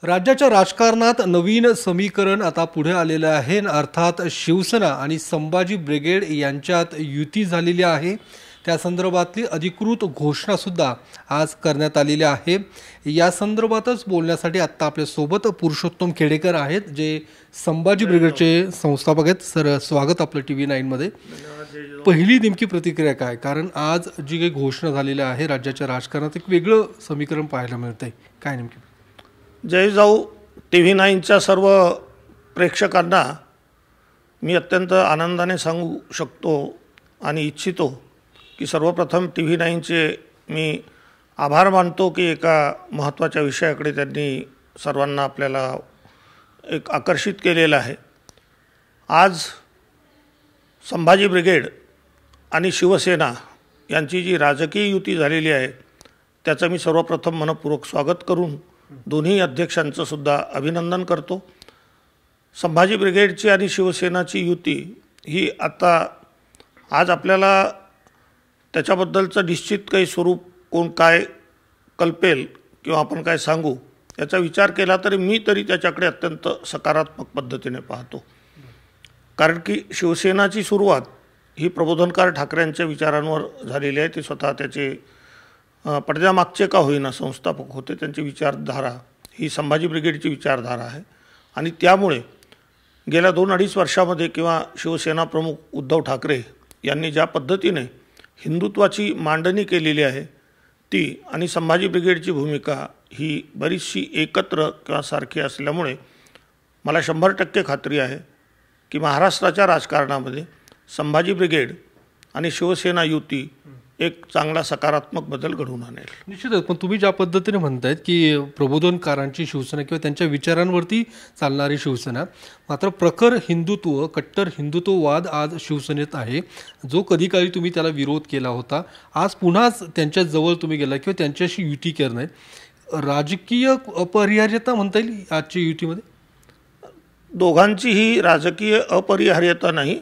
राज्याच्या राजकारणात नवीन समीकरण आता पुढे आलेलं आहे. अर्थात शिवसेना आणि संभाजी ब्रिगेड यांच्यात युती झालेली आहे. त्या संदर्भातली अधिकृत घोषणासुद्धा आज करण्यात आलेली आहे. या संदर्भातच बोलण्यासाठी आत्ता आपल्यासोबत पुरुषोत्तम खेडेकर आहेत, जे संभाजी ब्रिगेडचे संस्थापक आहेत. सर, स्वागत आपलं TV9मध्ये. पहिली नेमकी प्रतिक्रिया काय? कारण आज जी काही घोषणा झालेली आहे, राज्याच्या राजकारणात एक वेगळं समीकरण पाहायला मिळतंय. काय नेमकी? जय जाऊ TV9च्या सर्व प्रेक्षकांना मी अत्यंत आनंदाने सांगू शकतो आणि इच्छितो की सर्वप्रथम TV9चे मी आभार मानतो की एका महत्त्वाच्या विषयाकडे त्यांनी सर्वांना आपल्याला एक आकर्षित केलेलं आहे. आज संभाजी ब्रिगेड आणि शिवसेना यांची जी राजकीय युती झालेली आहे त्याचं मी सर्वप्रथम मनपूर्वक स्वागत करून दोन्ही अध्यक्षांचं सुद्धा अभिनंदन करतो. संभाजी ब्रिगेडची आणि शिवसेनाची युती ही आता आज आपल्याला त्याच्याबद्दलचं निश्चित काही स्वरूप कोण काय कल्पेल किंवा आपण काय सांगू याचा विचार केला तरी मी त्याच्याकडे अत्यंत सकारात्मक पद्धतीने पाहतो. कारण की शिवसेनाची सुरुवात ही प्रबोधनकार ठाकरेंच्या विचारांवर झालेली आहे. ते स्वतः त्याचे पडद्यामागचे का होईना संस्थापक होते. त्यांची विचारधारा ही संभाजी ब्रिगेडची विचारधारा आहे आणि त्यामुळे गेल्या 2-2.5 वर्षामध्ये किंवा शिवसेना प्रमुख उद्धव ठाकरे यांनी ज्या पद्धतीने हिंदुत्वाची मांडणी केलेली आहे ती आणि संभाजी ब्रिगेडची भूमिका ही बरीचशी एकत्र किंवा सारखी असल्यामुळे मला 100% खात्री आहे की महाराष्ट्राच्या राजकारणामध्ये संभाजी ब्रिगेड आणि शिवसेना युती एक चांगला सकारात्मक बदल घडवून आणेल. निश्चितच. पण तुम्ही ज्या पद्धतीने म्हणतायत की प्रबोधनकारांची शिवसेना किंवा त्यांच्या विचारांवरती चालणारी शिवसेना, मात्र प्रखर हिंदुत्व, कट्टर हिंदुत्ववाद आज शिवसेनेत आहे, जो कधी काळी तुम्ही त्याला विरोध केला होता. आज पुन्हाच त्यांच्या जवळ तुम्ही गेला किंवा त्यांच्याशी युती करणार. राजकीय अपरिहार्यता म्हणता येईल आजच्या युतीमध्ये? दोघांची ही राजकीय अपरिहार्यता नाही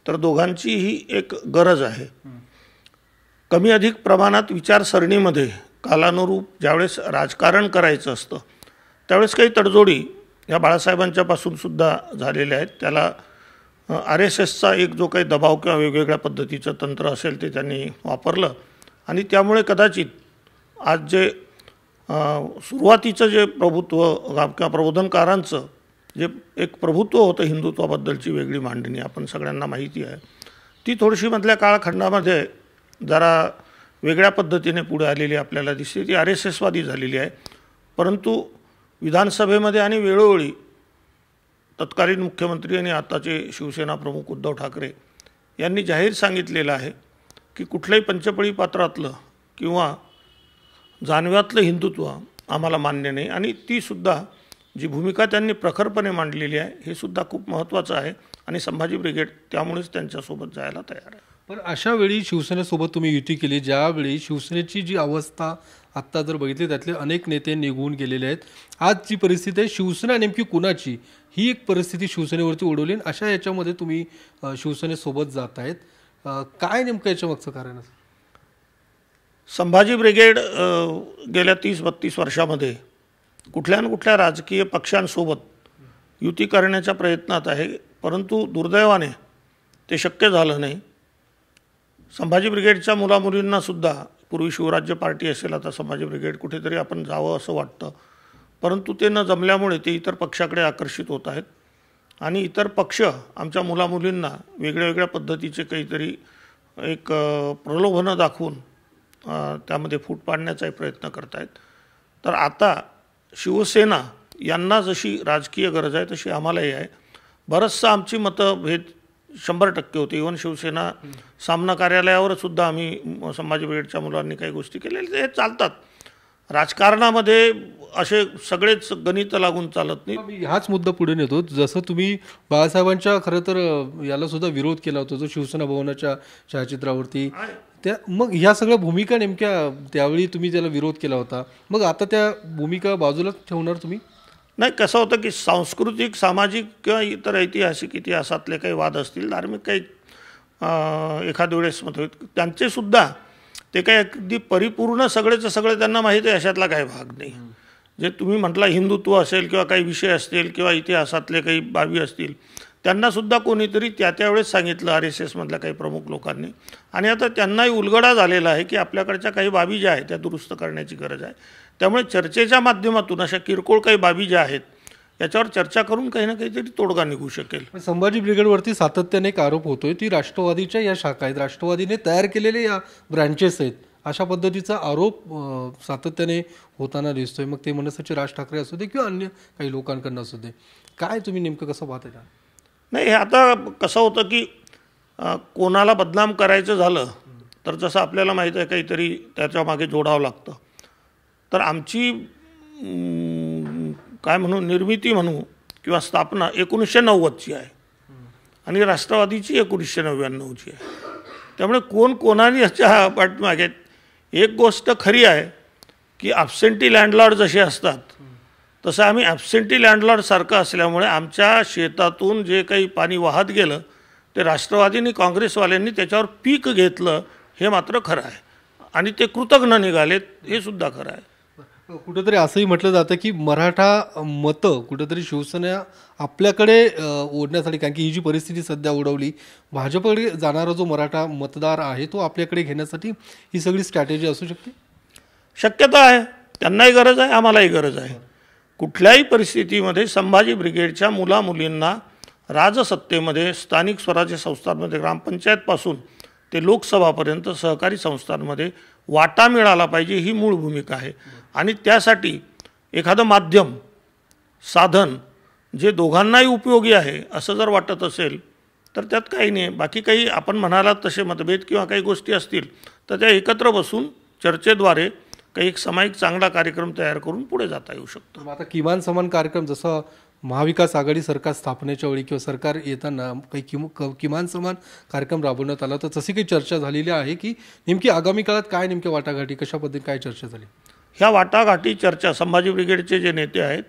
तर दोघांची ही एक गरज आहे. कमी अधिक प्रमाणात विचारसरणीमध्ये कालानुरूप ज्यावेळेस राजकारण करायचं असतं त्यावेळेस काही तडजोडी या बाळासाहेबांच्यापासून सुद्धा झालेल्या आहेत. त्याला RSSचा एक जो काही दबाव किंवा वेगवेगळ्या पद्धतीचं तंत्र असेल ते त्यांनी वापरलं आणि त्यामुळे कदाचित आज जे सुरुवातीचं जे प्रभुत्व किंवा प्रबोधनकारांचं जे एक प्रभुत्व होतं हिंदुत्वाबद्दलची वेगळी मांडणी आपण सगळ्यांना माहिती आहे, ती थोडीशी मधल्या काळखंडामध्ये जरा वेगळ्या पद्धतीने पुढे आलेली आपल्याला दिसते. ती RSSवादी झालेली आहे. परंतु विधानसभेमध्ये आणि वेळोवेळी तत्कालीन मुख्यमंत्री आणि आताचे शिवसेना प्रमुख उद्धव ठाकरे यांनी जाहीर सांगितलेलं आहे की कुठल्याही पंचपळी पात्रातलं किंवा जानव्यातलं हिंदुत्व आम्हाला मान्य नाही आणि ती सुद्धा जी भूमिका त्यांनी प्रखरपणे मांडलेली आहे हे सुद्धा खूप महत्त्वाचं आहे आणि संभाजी ब्रिगेड त्यामुळेच त्यांच्यासोबत जायला तयार आहे. पण अशा वेळी शिवसेनेसोबत तुम्ही युती केली, ज्यावेळी शिवसेनेची जी अवस्था आत्ता जर बघितली त्यातले अनेक नेते निघून गेलेले आहेत. आज जी परिस्थिती आहे, शिवसेना नेमकी कुणाची, ही एक परिस्थिती शिवसेनेवरती ओढवली. अशा याच्यामध्ये तुम्ही शिवसेनेसोबत जात आहेत. काय नेमकं याच्या मागचं कारण आहे? संभाजी ब्रिगेड गेल्या 30-32 वर्षामध्ये कुठल्या ना कुठल्या राजकीय पक्षांसोबत युती करण्याच्या प्रयत्नात आहे, परंतु दुर्दैवाने ते शक्य झालं नाही. संभाजी ब्रिगेडच्या मुलामुलींनासुद्धा पूर्वी शिवराज्य पार्टी असेल, आता संभाजी ब्रिगेड कुठेतरी आपण जावं असं वाटतं, परंतु ते न जमल्यामुळे ते इतर पक्षाकडे आकर्षित होत आहेत आणि इतर पक्ष आमच्या मुलामुलींना वेगळ्या वेगळ्या पद्धतीचे काहीतरी एक प्रलोभनं दाखवून त्यामध्ये फूट पाडण्याचाही प्रयत्न करत आहेत. तर आता शिवसेना यांना जशी राजकीय गरज आहे तशी आम्हालाही आहे. बरंचसं आमची मतभेद 100% होते. इव्हन शिवसेना सामना कार्यालयावर सुद्धा आम्ही संभाजी ब्रिगेडच्या मुलांनी काही गोष्टी केलेल्या हे चालतात. राजकारणामध्ये असे सगळेच गणित लागून चालत नाही. मी हाच मुद्दा पुढे नेतो. जसं तुम्ही बाळासाहेबांच्या खरं तर याला सुद्धा विरोध केला होता, जो शिवसेना भवनाच्या छायाचित्रावरती, त्या मग ह्या सगळ्या भूमिका नेमक्या त्यावेळी तुम्ही त्याला विरोध केला होता, मग आता त्या भूमिका बाजूला ठेवणार तुम्ही? नाही, कसं होतं की सांस्कृतिक, सामाजिक किंवा इतर ऐतिहासिक इतिहासातले काही वाद असतील, धार्मिक काही एखाद्या वेळेस मत होईल, त्यांचेसुद्धा ते काही अगदी परिपूर्ण सगळेचं सगळे त्यांना माहीत आहे अशातला काही भाग नाही. जे तुम्ही म्हटला हिंदुत्व असेल किंवा काही विषय असतील किंवा इतिहासातले काही बाबी असतील, त्यांनासुद्धा कोणीतरी त्यावेळेस सांगितलं RSS मधल्या काही प्रमुख लोकांनी, आणि आता त्यांनाही उलगडा झालेला आहे की आपल्याकडच्या काही बाबी ज्या आहेत त्या दुरुस्त करण्याची गरज आहे. त्यामुळे चर्चेच्या माध्यमातून अशा किरकोळ काही बाबी ज्या आहेत याच्यावर चर्चा करून काही ना काहीतरी तोडगा निघू शकेल. संभाजी ब्रिगेडवरती सातत्याने एक आरोप होतोय, ती राष्ट्रवादीच्या या शाखा आहेत, राष्ट्रवादीने तयार केलेले या ब्रँचेस आहेत, अशा पद्धतीचा आरोप सातत्याने होताना दिसतोय. मग ते मनसेचे राज ठाकरे असू दे किंवा अन्य काही लोकांकडून असू दे, काय तुम्ही नेमकं कसं पाहता? नाही, हे आता कसं होतं की कोणाला बदनाम करायचं झालं तर जसं आपल्याला माहीत आहे काहीतरी त्याच्या मागे जोडावं लागतं. तर आमची काय म्हणू, निर्मिती म्हणू किंवा स्थापना 1990ची आहे आणि राष्ट्रवादीची 1999ची आहे. त्यामुळे कोण कोणाने याच्या पाठीमागे, एक गोष्ट खरी आहे की ॲब्सेंटी लँडलॉर्ड जसे असतात तसं आम्ही ॲब्सेंटी लँडलॉर्डसारखं असल्यामुळे आमच्या शेतातून जे काही पाणी वाहत गेलं ते राष्ट्रवादी आणि काँग्रेसवाल्यांनी त्याच्यावर पीक घेतलं, हे मात्र खरं आहे, आणि ते कृतज्ञ निघालेत, हे सुद्धा खरं आहे. कुठेतरी असंही म्हटलं जातं की मराठा मतं कुठेतरी शिवसेना आपल्याकडे ओढण्यासाठी, कारण की ही जी परिस्थिती सध्या ओढवली, भाजपकडे जाणारा जो मराठा मतदार आहे तो आपल्याकडे घेण्यासाठी ही सगळी स्ट्रॅटेजी असू शकते. शक्यता आहे, त्यांनाही गरज आहे, आम्हालाही गरज आहे. कुठल्याही परिस्थितीमध्ये संभाजी ब्रिगेडच्या मुलामुलींना राजसत्तेमध्ये, स्थानिक स्वराज्य संस्थांमध्ये, ग्रामपंचायतपासून ते लोकसभापर्यंत सहकारी संस्थांमध्ये वाटा मिळाला पाहिजे, ही मूळ भूमिका आहे. आणि त्यासाठी एखादं माध्यम, साधन जे दोघांनाही उपयोगी आहे असं जर वाटत असेल तर त्यात काही नाही. बाकी काही आपण म्हणालात तसे मतभेद किंवा काही गोष्टी असतील तर त्या एकत्र बसून चर्चेद्वारे काही एक सामायिक चांगला कार्यक्रम तयार करून पुढे जाता येऊ शकतो. आता किमान समान कार्यक्रम, जसं महाविकास आघाडी सरकार स्थापनेच्या वेळी किंवा सरकार येताना काही किमान समान कार्यक्रम राबवण्यात आला, तर तशी काही चर्चा झालेली आहे की नेमकी आगामी काळात काय नेमक्या वाटाघाटी, कशा पद्धतीने काय चर्चा झाली? ह्या वाटाघाटी चर्चा संभाजी ब्रिगेडचे जे नेते आहेत,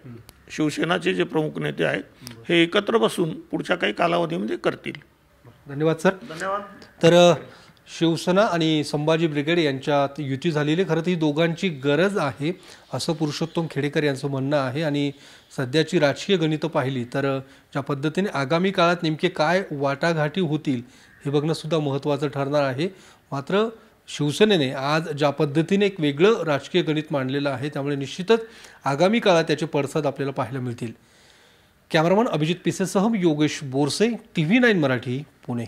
शिवसेनाचे जे प्रमुख नेते आहेत, हे एकत्र बसून पुढच्या काही कालावधीमध्ये करतील. धन्यवाद सर. धन्यवाद. तर शिवसेना आणि संभाजी ब्रिगेड यांच्यात युती झालेली, खरं तर ही दोघांची गरज आहे असं पुरुषोत्तम खेडेकर यांचं म्हणणं आहे. आणि सध्याची राजकीय गणितं पाहिली तर ज्या पद्धतीने आगामी काळात नेमके काय वाटाघाटी होतील हे बघणं सुद्धा महत्त्वाचं ठरणार आहे. मात्र शिवसेनेने आज ज्या पद्धतीने एक वेगळं राजकीय गणित मांडलेलं आहे, त्यामुळे निश्चितच आगामी काळात त्याचे पडसाद आपल्याला पाहायला मिळतील. कॅमेरामन अभिजित पिसेसह योगेश बोरसे, TV9 मराठी, पुणे.